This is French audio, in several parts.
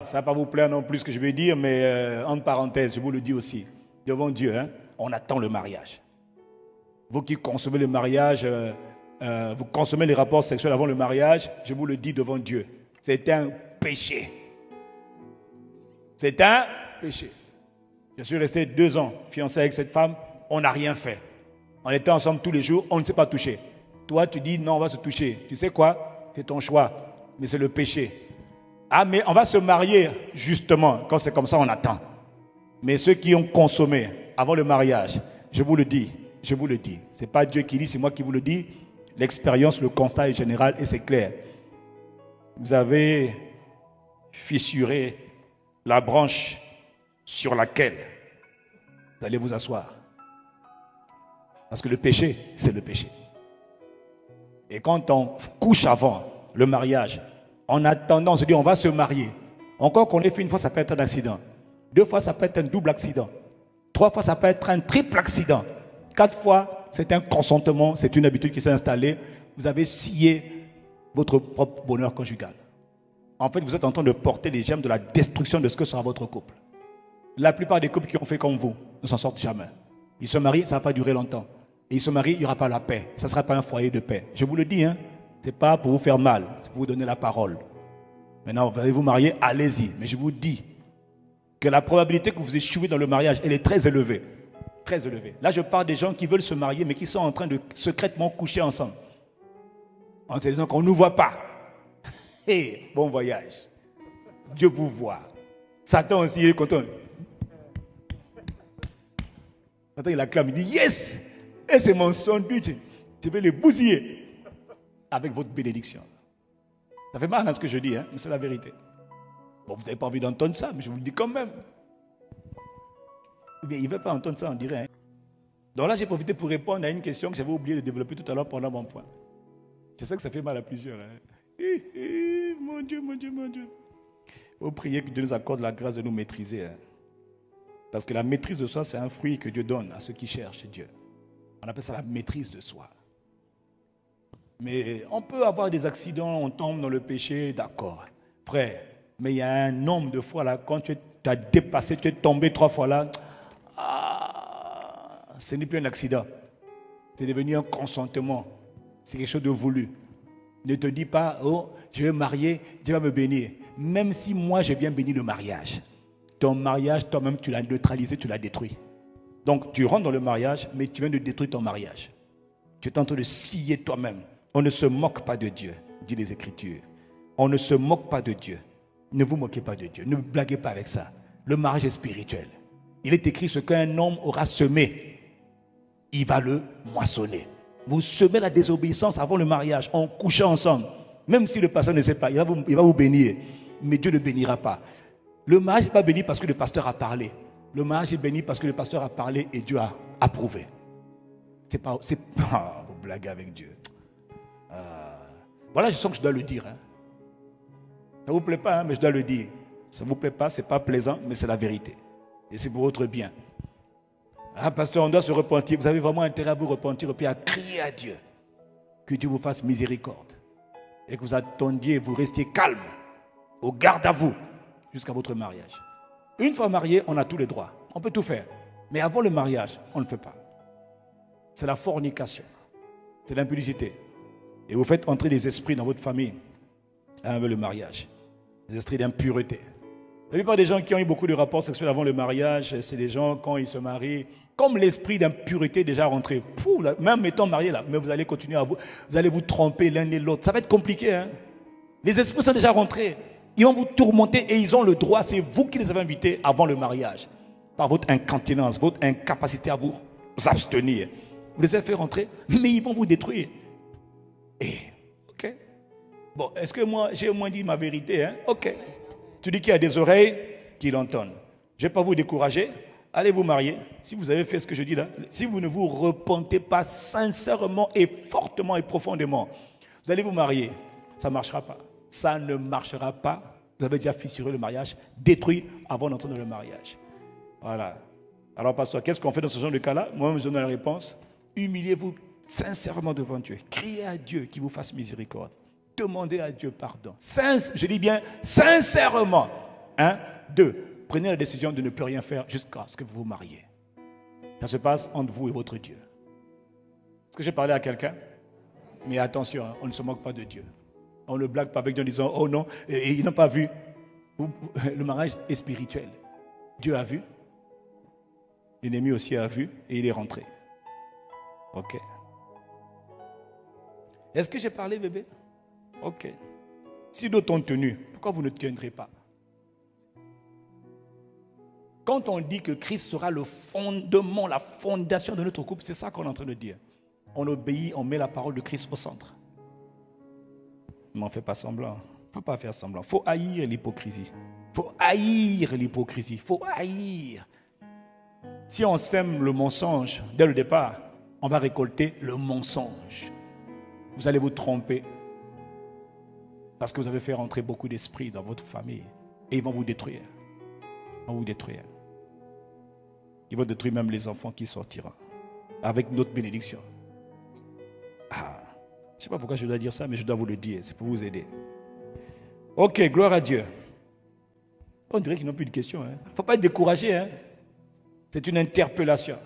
Ça ne va pas vous plaire non plus ce que je vais dire, mais entre parenthèses, je vous le dis aussi. Devant Dieu, hein, on attend le mariage. Vous qui consommez le mariage, vous consommez les rapports sexuels avant le mariage, je vous le dis devant Dieu. C'est un péché. C'est un péché. Je suis resté 2 ans fiancé avec cette femme, on n'a rien fait. On était ensemble tous les jours, on ne s'est pas touché. Toi, tu dis non, on va se toucher. Tu sais quoi? C'est ton choix, mais c'est le péché. Ah, mais on va se marier, justement. Quand c'est comme ça, on attend. Mais ceux qui ont consommé avant le mariage, je vous le dis, ce n'est pas Dieu qui dit, c'est moi qui vous le dis. L'expérience, le constat est général et c'est clair. Vous avez fissuré la branche sur laquelle vous allez vous asseoir. Parce que le péché, c'est le péché. Et quand on couche avant le mariage, en attendant, on se dit on va se marier. Encore qu'on l'ait fait une fois, ça peut être un accident. 2 fois, ça peut être un double accident. 3 fois, ça peut être un triple accident. 4 fois, c'est un consentement, c'est une habitude qui s'est installée. Vous avez scié votre propre bonheur conjugal. En fait, vous êtes en train de porter les germes de la destruction de ce que sera votre couple. La plupart des couples qui ont fait comme vous ne s'en sortent jamais. Ils se marient, ça ne va pas durer longtemps. Et ils se marient, il n'y aura pas la paix. Ça ne sera pas un foyer de paix. Je vous le dis, hein, ce n'est pas pour vous faire mal, c'est pour vous donner la parole. Maintenant, vous allez vous marier, allez-y. Mais je vous dis que la probabilité que vous échouez dans le mariage, elle est très élevée. Très élevée. Là, je parle des gens qui veulent se marier, mais qui sont en train de secrètement coucher ensemble. En se disant qu'on ne nous voit pas. Hé, bon voyage. Dieu vous voit. Satan aussi, il est content. Satan, il acclame, il dit, yes! Et c'est mon sandwich. Je vais le bousiller avec votre bénédiction. Ça fait mal à ce que je dis, hein, mais c'est la vérité. Bon, vous n'avez pas envie d'entendre ça, mais je vous le dis quand même. Eh bien, il ne veut pas entendre ça, on dirait. Hein. Donc là, j'ai profité pour répondre à une question que j'avais oublié de développer tout à l'heure pendant mon point. Je sais que ça fait mal à plusieurs. Hein. Mon Dieu, mon Dieu, mon Dieu. Il faut prier que Dieu nous accorde la grâce de nous maîtriser. Hein. Parce que la maîtrise de soi, c'est un fruit que Dieu donne à ceux qui cherchent Dieu. On appelle ça la maîtrise de soi. Mais on peut avoir des accidents, on tombe dans le péché, d'accord. Frère, mais il y a un nombre de fois là, quand tu as dépassé, tu es tombé 3 fois là, ce n'est plus un accident. C'est devenu un consentement. C'est quelque chose de voulu. Ne te dis pas, oh, je vais me marier, Dieu va me bénir. Même si moi, j'ai bien béni le mariage. Ton mariage, toi-même, tu l'as neutralisé, tu l'as détruit. Donc, tu rentres dans le mariage, mais tu viens de détruire ton mariage. Tu es en train de scier toi-même. On ne se moque pas de Dieu, dit les Écritures. On ne se moque pas de Dieu. Ne vous moquez pas de Dieu. Ne blaguez pas avec ça. Le mariage est spirituel. Il est écrit ce qu'un homme aura semé, il va le moissonner. Vous semez la désobéissance avant le mariage, en couchant ensemble. Même si le pasteur ne sait pas, il va vous bénir. Mais Dieu ne bénira pas. Le mariage n'est pas béni parce que le pasteur a parlé. Le mariage est béni parce que le pasteur a parlé et Dieu a approuvé. Vous blaguez avec Dieu. Voilà, je sens que je dois le dire. Hein. Ça ne vous plaît pas, hein, mais je dois le dire. Ça ne vous plaît pas, ce n'est pas plaisant, mais c'est la vérité. Et c'est pour votre bien. Ah, pasteur, on doit se repentir. Vous avez vraiment intérêt à vous repentir et puis à crier à Dieu. Que Dieu vous fasse miséricorde. Et que vous attendiez, vous restiez calme, au garde à vous, jusqu'à votre mariage. Une fois marié, on a tous les droits. On peut tout faire. Mais avant le mariage, on ne le fait pas. C'est la fornication. C'est l'impudicité. Et vous faites entrer des esprits dans votre famille avec le mariage. Des esprits d'impureté. La plupart des gens qui ont eu beaucoup de rapports sexuels avant le mariage, c'est des gens, quand ils se marient, comme l'esprit d'impureté est déjà rentré. Même étant mariés là, mais vous allez continuer à vous allez vous tromper l'un et l'autre. Ça va être compliqué. Hein? Les esprits sont déjà rentrés. Ils vont vous tourmenter et ils ont le droit. C'est vous qui les avez invités avant le mariage. Par votre incontinence, votre incapacité à vous abstenir. Vous les avez fait rentrer, mais ils vont vous détruire. Et, ok. Bon, est-ce que moi, j'ai au moins dit ma vérité, hein? Ok. Tu dis qu'il y a des oreilles qui l'entendent. Je ne vais pas vous décourager. Allez vous marier. Si vous avez fait ce que je dis là, si vous ne vous repentez pas sincèrement et fortement et profondément, vous allez vous marier. Ça ne marchera pas. Ça ne marchera pas. Vous avez déjà fissuré le mariage, détruit avant d'entrer dans le mariage. Voilà. Alors, pasteur, qu'est-ce qu'on fait dans ce genre de cas-là? Moi, je donne la réponse. Humiliez-vous sincèrement devant Dieu. Criez à Dieu qu'il vous fasse miséricorde. Demandez à Dieu pardon. Je dis bien sincèrement. 1. 2. Prenez la décision de ne plus rien faire jusqu'à ce que vous vous mariez. Ça se passe entre vous et votre Dieu. Est-ce que j'ai parlé à quelqu'un? Mais attention, on ne se moque pas de Dieu. On ne blague pas avec Dieu en disant, oh non, et ils n'ont pas vu. Le mariage est spirituel. Dieu a vu. L'ennemi aussi a vu et il est rentré. Ok. Est-ce que j'ai parlé, bébé? Ok. Si d'autres ont tenu, pourquoi vous ne tiendrez pas? Quand on dit que Christ sera le fondement, la fondation de notre couple, c'est ça qu'on est en train de dire. On obéit, on met la parole de Christ au centre. Mais on ne fait pas semblant. Il ne faut pas faire semblant. Il faut haïr l'hypocrisie. Il faut haïr l'hypocrisie. Il faut haïr. Si on sème le mensonge dès le départ, on va récolter le mensonge. Vous allez vous tromper. Parce que vous avez fait rentrer beaucoup d'esprits dans votre famille. Et ils vont vous détruire. Ils vont vous détruire. Ils vont détruire même les enfants qui sortiront. Avec notre bénédiction. Ah, je ne sais pas pourquoi je dois dire ça, mais je dois vous le dire. C'est pour vous aider. Ok, gloire à Dieu. On dirait qu'ils n'ont plus de questions. Il ne faut pas être découragé. Hein. C'est une interpellation.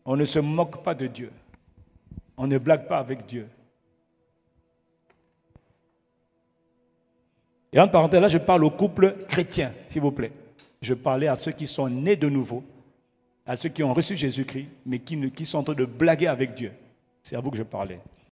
On ne se moque pas de Dieu. On ne blague pas avec Dieu. Et en parenthèse, là, je parle aux couples chrétiens, s'il vous plaît. Je parlais à ceux qui sont nés de nouveau, à ceux qui ont reçu Jésus-Christ, mais qui sont en train de blaguer avec Dieu. C'est à vous que je parlais.